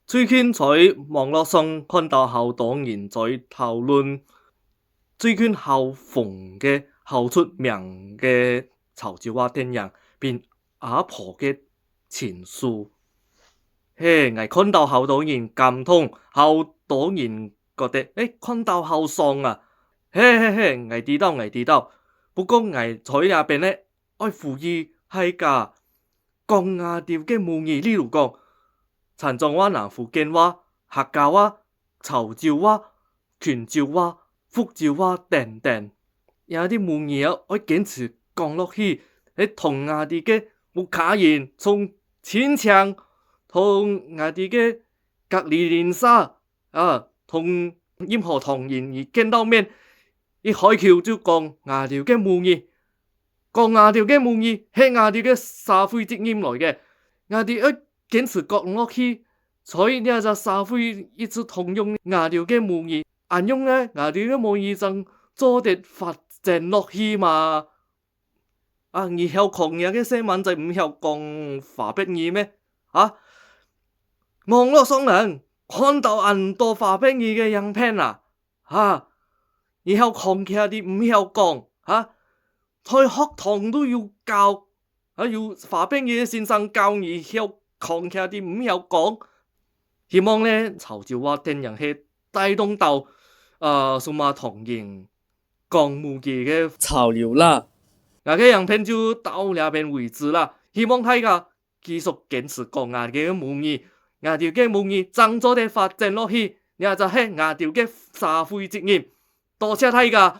最近在網絡上看到好多人在討論最近好紅嘅、好出名嘅曹椒娃電影，變阿婆嘅情書。我看到好多人感動，好多人覺得看到好爽啊！我知道。不過我在那邊咧，愛呼籲大家講亞調嘅母語，例如講陳莊話、南福建話、客家話、潮州話、泉州話、福州話等等，有啲母語啊，愛堅持講落去，同亞啲嘅木卡人從淺唱，同亞啲嘅隔離鄰舍同任何唐人而見到面，一開口就講亞調嘅母語，講亞調嘅母語係亞調嘅社會責任來嘅，亞調要堅持講落去，所以呢個社會一直通用亞調嘅母語，按用咧亞調嘅母語就做得發展落去嘛。以後講嘢嘅新聞就唔曉講華北語咩？網絡上人看到很多華北語嘅影片啦，以後講其他啲唔曉講，在學堂都要教，要華北語嘅先生教以後講其他啲唔曉講。希望咧曹椒娃電影係帶動到數碼唐人講母語嘅潮流啦。我嘅影片就到呢邊為止啦，希望大家繼續堅持講亞嘅母語，亞條嘅母語爭咗啲發展落去，呢就係亞條嘅社會責任。多謝大家。